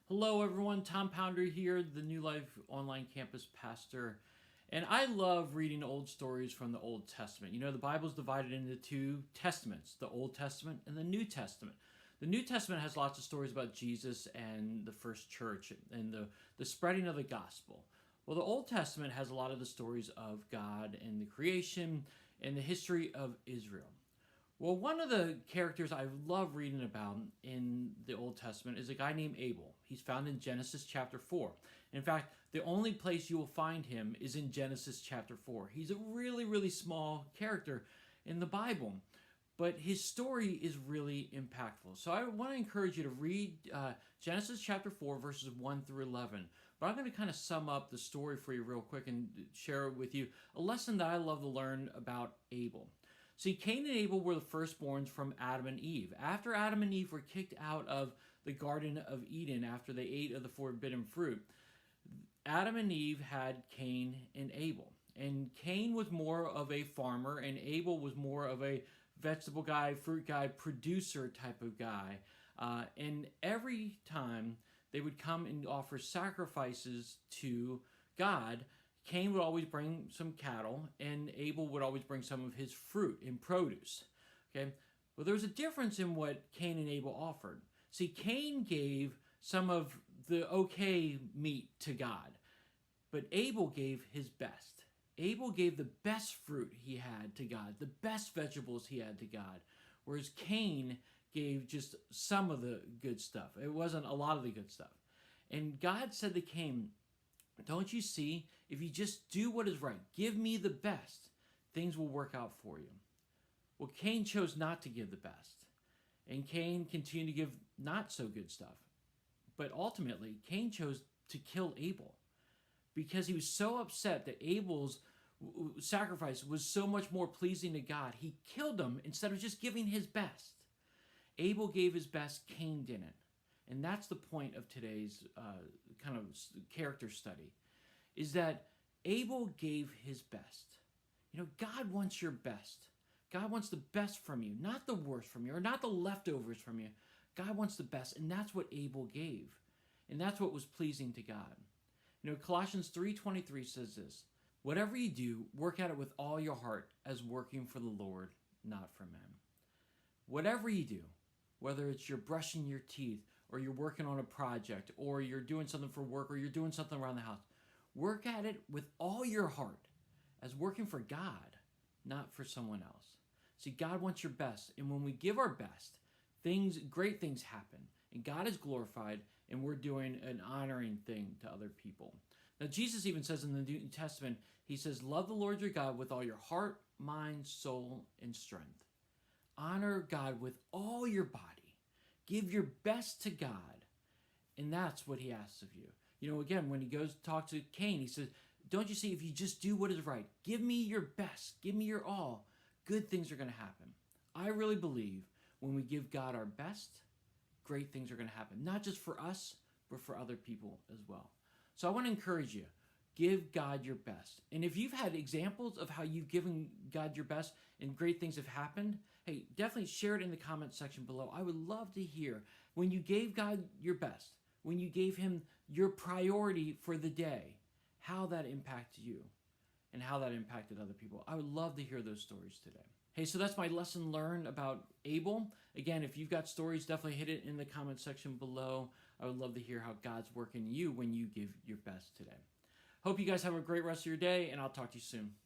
Hello, everyone. Tom Pounder here, the New Life Online Campus pastor. And I love reading old stories from the Old Testament. You know, the Bible's divided into two testaments, the Old Testament and the New Testament. The New Testament has lots of stories about Jesus and the first church and the spreading of the gospel. Well, the Old Testament has a lot of the stories of God and the creation and the history of Israel. Well, one of the characters I love reading about in the Old Testament is a guy named Abel. He's found in Genesis chapter 4. In fact, the only place you will find him is in Genesis chapter 4. He's a really, really small character in the Bible, but his story is really impactful. So I want to encourage you to read Genesis chapter 4, verses 1 through 11. But I'm going to kind of sum up the story for you real quick and share with you a lesson that I love to learn about Abel. See, Cain and Abel were the firstborns from Adam and Eve. After Adam and Eve were kicked out of the Garden of Eden after they ate of the forbidden fruit, Adam and Eve had Cain and Abel. And Cain was more of a farmer, and Abel was more of a vegetable guy, fruit guy, producer type of guy. And every time they would come and offer sacrifices to God, Cain would always bring some cattle, and Abel would always bring some of his fruit and produce. Okay, well, there was a difference in what Cain and Abel offered. See, Cain gave some of the okay meat to God, but Abel gave his best. Abel gave the best fruit he had to God, the best vegetables he had to God, whereas Cain gave just some of the good stuff. It wasn't a lot of the good stuff. And God said to Cain, "Don't you see? If you just do what is right, give me the best, things will work out for you." Well, Cain chose not to give the best, and Cain continued to give not so good stuff. But ultimately, Cain chose to kill Abel because he was so upset that Abel's sacrifice was so much more pleasing to God. He killed him instead of just giving his best. Abel gave his best, Cain didn't. And that's the point of today's kind of character study, is that Abel gave his best. You know, God wants your best. God wants the best from you, not the worst from you, or not the leftovers from you. God wants the best, and that's what Abel gave. And that's what was pleasing to God. You know, Colossians 3:23 says this: "Whatever you do, work at it with all your heart, as working for the Lord, not for men." Whatever you do, whether it's you're brushing your teeth, or you're working on a project, or you're doing something for work, or you're doing something around the house, work at it with all your heart as working for God, not for someone else. See, God wants your best, and when we give our best, great things happen, and God is glorified, and we're doing an honoring thing to other people. Now, Jesus even says in the New Testament, he says, "Love the Lord your God with all your heart, mind, soul, and strength." Honor God with all your body. Give your best to God, and that's what he asks of you. You know, again, when he goes to talk to Cain, he says, "Don't you see, if you just do what is right, give me your best, give me your all, good things are going to happen." I really believe when we give God our best, great things are going to happen, not just for us, but for other people as well. So I want to encourage you, give God your best. And if you've had examples of how you've given God your best and great things have happened, hey, definitely share it in the comments section below. I would love to hear when you gave God your best, when you gave him your priority for the day, how that impacted you and how that impacted other people. I would love to hear those stories today. Hey, so that's my lesson learned about Abel. Again, if you've got stories, definitely hit it in the comment section below. I would love to hear how God's working you when you give your best today. Hope you guys have a great rest of your day, and I'll talk to you soon.